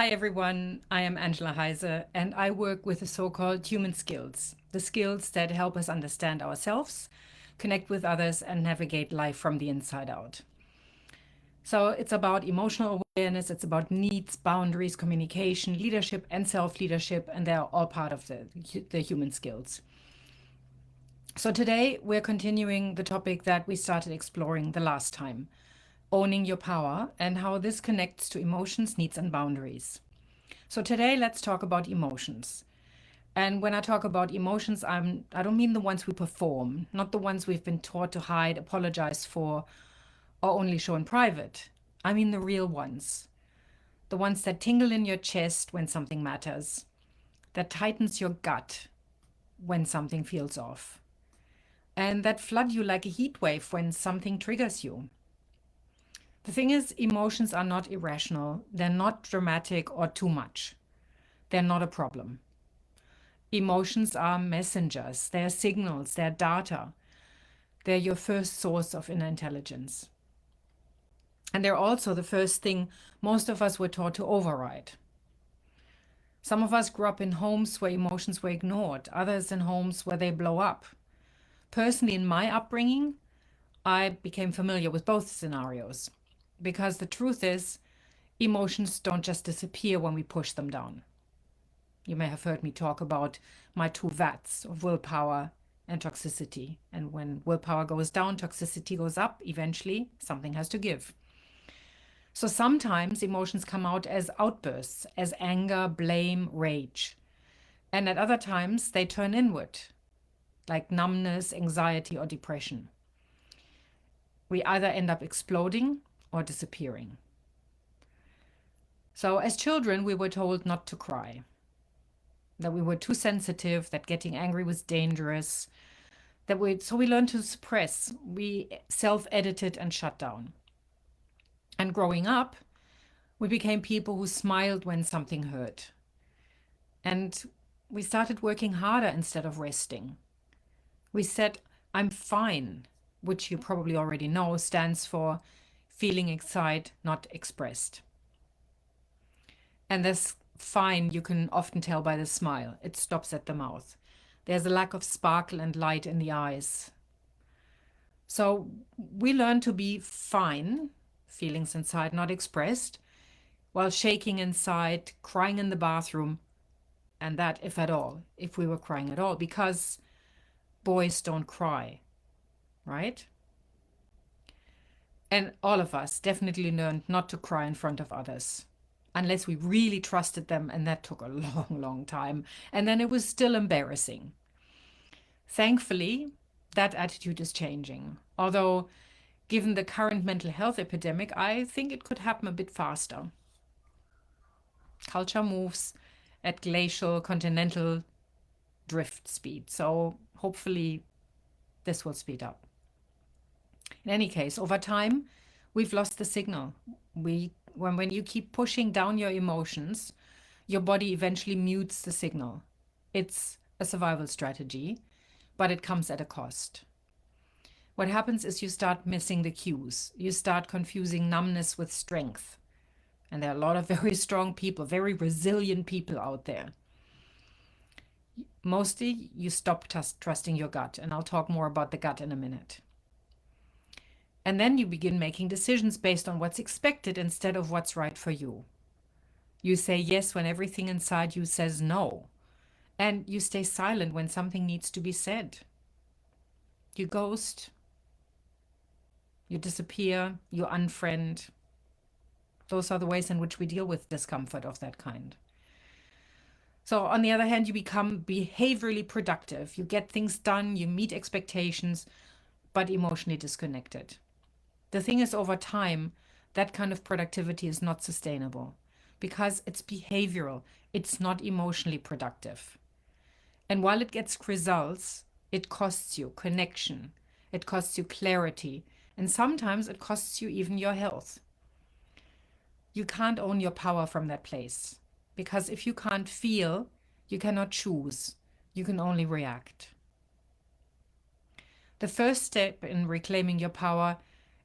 Hi everyone, I am Angela Heise and I work with the so-called human skills, the skills that help us understand ourselves, connect with others and navigate life from the inside out. So it's about emotional awareness, it's about needs, boundaries, communication, leadership and self-leadership, and they're all part of the human skills. So today we're continuing the topic that we started exploring the last time, owning your power and how this connects to emotions, needs and boundaries. So today let's talk about emotions. And when I talk about emotions, I don't mean the ones we perform, not the ones we've been taught to hide, apologize for, or only show in private. I mean the real ones. The ones that tingle in your chest when something matters, that tightens your gut when something feels off, and that flood you like a heat wave when something triggers you. The thing is, emotions are not irrational. They're not dramatic or too much. They're not a problem. Emotions are messengers, they're signals, they're data. They're your first source of inner intelligence. And they're also the first thing most of us were taught to override. Some of us grew up in homes where emotions were ignored, others in homes where they blow up. Personally, in my upbringing, I became familiar with both scenarios because the truth is, emotions don't just disappear when we push them down. You may have heard me talk about my two vats of willpower and toxicity. And when willpower goes down, toxicity goes up. Eventually, something has to give. So sometimes emotions come out as outbursts, as anger, blame, rage. And at other times, they turn inward, like numbness, anxiety, or depression. We either end up exploding or disappearing. So as children, we were told not to cry, that we were too sensitive, that getting angry was dangerous, so we learned to suppress. We self-edited and shut down. And growing up, we became people who smiled when something hurt. And we started working harder instead of resting. We said, I'm fine, which you probably already know stands for feeling inside, not expressed. And this fine you can often tell by the smile. It stops at the mouth. There's a lack of sparkle and light in the eyes. So we learn to be fine, feelings inside not expressed, while shaking inside, crying in the bathroom, and that if at all, if we were crying at all, because boys don't cry, right? And all of us definitely learned not to cry in front of others, unless we really trusted them, and that took a long, long time. And then it was still embarrassing. Thankfully, that attitude is changing. Although, given the current mental health epidemic, I think it could happen a bit faster. Culture moves at glacial, continental drift speed. So hopefully this will speed up. In any case, over time, we've lost the signal. When you keep pushing down your emotions, your body eventually mutes the signal. It's a survival strategy, but it comes at a cost. What happens is you start missing the cues. You start confusing numbness with strength. And there are a lot of very strong people, very resilient people out there. Mostly, you stop trusting your gut, and I'll talk more about the gut in a minute. And then you begin making decisions based on what's expected instead of what's right for you. You say yes when everything inside you says no. And you stay silent when something needs to be said. You ghost. You disappear. You unfriend. Those are the ways in which we deal with discomfort of that kind. So on the other hand, you become behaviorally productive. You get things done, you meet expectations, but emotionally disconnected. The thing is, over time, that kind of productivity is not sustainable because it's behavioral. It's not emotionally productive. And while it gets results, it costs you connection. It costs you clarity. And sometimes it costs you even your health. You can't own your power from that place. Because if you can't feel, you cannot choose. You can only react. The first step in reclaiming your power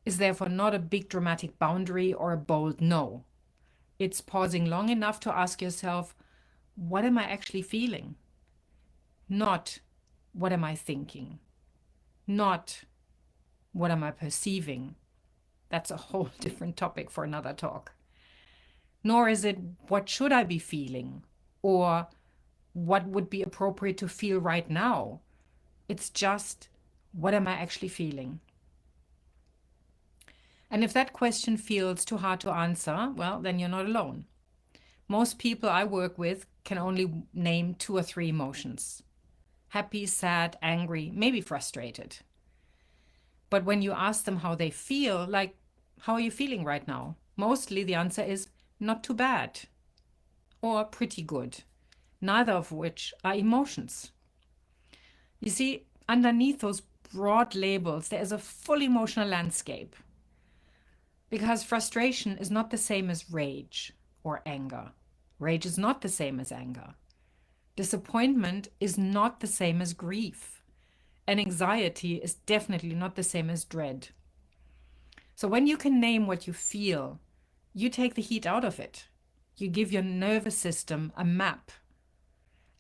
is therefore not a big dramatic boundary or a bold no. It's pausing long enough to ask yourself, what am I actually feeling? Not what am I thinking? Not what am I perceiving? That's a whole different topic for another talk. Nor is it what should I be feeling or what would be appropriate to feel right now. It's just what am I actually feeling? And if that question feels too hard to answer, well, then you're not alone. Most people I work with can only name 2 or 3 emotions: happy, sad, angry, maybe frustrated. But when you ask them how they feel, like, how are you feeling right now? Mostly the answer is not too bad or pretty good, neither of which are emotions. You see, underneath those broad labels, there is a full emotional landscape. Because frustration is not the same as rage or anger. Rage is not the same as anger. Disappointment is not the same as grief. And anxiety is definitely not the same as dread. So when you can name what you feel, you take the heat out of it. You give your nervous system a map.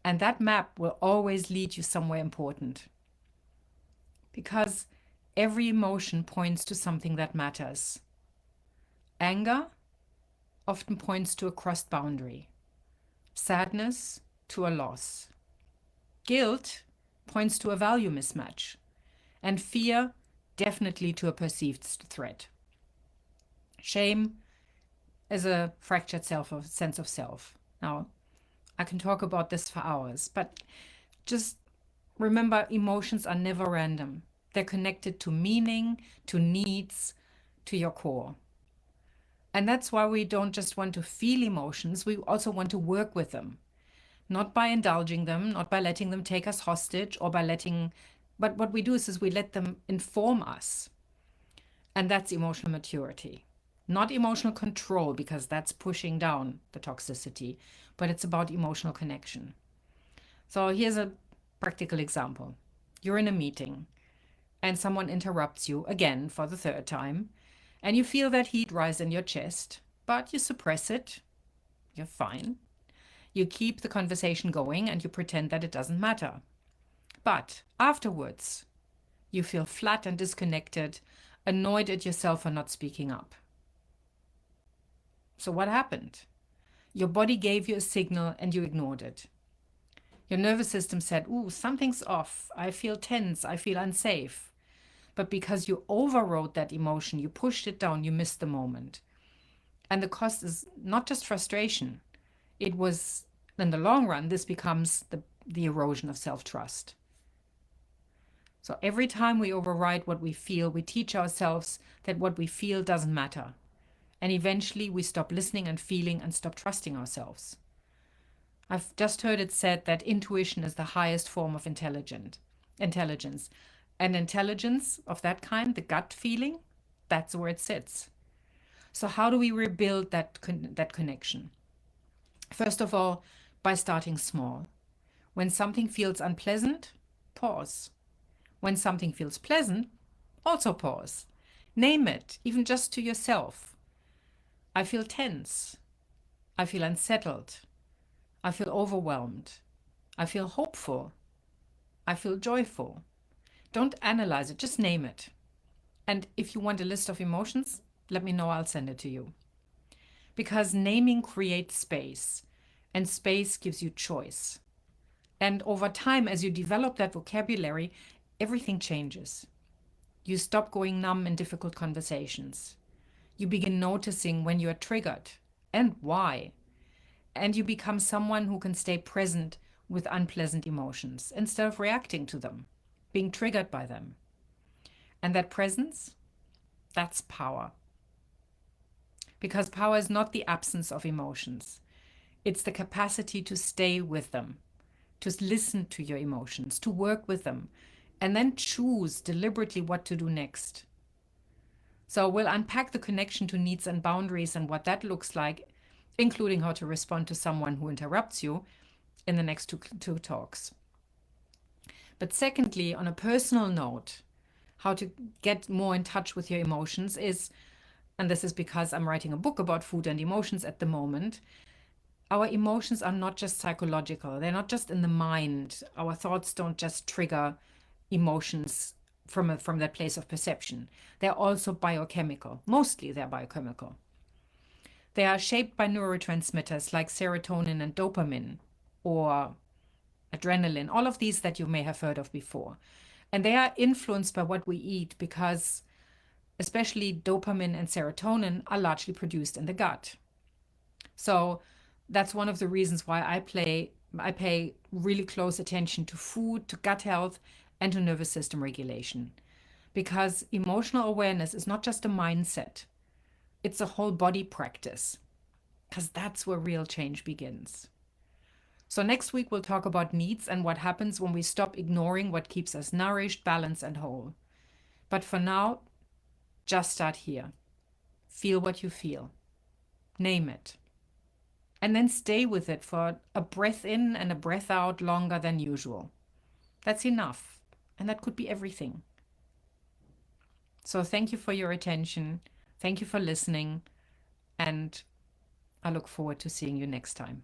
And that map will always lead you somewhere important. Because every emotion points to something that matters. Anger often points to a crossed boundary. Sadness to a loss. Guilt points to a value mismatch. And fear definitely to a perceived threat. Shame is a fractured sense of self. Now, I can talk about this for hours, but just remember, emotions are never random. They're connected to meaning, to needs, to your core. And that's why we don't just want to feel emotions, we also want to work with them. Not by indulging them, not by letting them take us hostage, or but what we do is we let them inform us. And that's emotional maturity. Not emotional control, because that's pushing down the toxicity, but it's about emotional connection. So here's a practical example. You're in a meeting and someone interrupts you again for the 3rd time, and you feel that heat rise in your chest, but you suppress it. You're fine. You keep the conversation going and you pretend that it doesn't matter. But afterwards, you feel flat and disconnected, annoyed at yourself for not speaking up. So what happened? Your body gave you a signal and you ignored it. Your nervous system said, ooh, something's off. I feel tense. I feel unsafe. But because you overrode that emotion, you pushed it down, you missed the moment. And the cost is not just frustration. It was, in the long run, this becomes the erosion of self-trust. So every time we override what we feel, we teach ourselves that what we feel doesn't matter. And eventually we stop listening and feeling and stop trusting ourselves. I've just heard it said that intuition is the highest form of intelligence. And intelligence of that kind, the gut feeling, that's where it sits. So how do we rebuild that connection? First of all, by starting small. When something feels unpleasant, pause. When something feels pleasant, also pause. Name it, even just to yourself. I feel tense. I feel unsettled. I feel overwhelmed. I feel hopeful. I feel joyful. Don't analyze it, just name it. And if you want a list of emotions, let me know, I'll send it to you. Because naming creates space, and space gives you choice. And over time, as you develop that vocabulary, everything changes. You stop going numb in difficult conversations. You begin noticing when you are triggered and why. And you become someone who can stay present with unpleasant emotions instead of reacting to them, being triggered by them. And that presence, that's power. Because power is not the absence of emotions. It's the capacity to stay with them, to listen to your emotions, to work with them, and then choose deliberately what to do next. So we'll unpack the connection to needs and boundaries and what that looks like, including how to respond to someone who interrupts you, in the next two talks. But secondly, on a personal note, how to get more in touch with your emotions is and this is because I'm writing a book about food and emotions at the moment, our emotions are not just psychological. They're not just in the mind. Our thoughts don't just trigger emotions from that place of perception. They're also biochemical. Mostly they're biochemical. They are shaped by neurotransmitters like serotonin and dopamine or adrenaline, all of these that you may have heard of before. And they are influenced by what we eat because especially dopamine and serotonin are largely produced in the gut. So that's one of the reasons why I pay really close attention to food, to gut health, and to nervous system regulation. Because emotional awareness is not just a mindset, it's a whole body practice. Because that's where real change begins. So, next week, we'll talk about needs and what happens when we stop ignoring what keeps us nourished, balanced, and whole. But for now, just start here. Feel what you feel, name it, and then stay with it for a breath in and a breath out longer than usual. That's enough. And that could be everything. So, thank you for your attention. Thank you for listening. And I look forward to seeing you next time.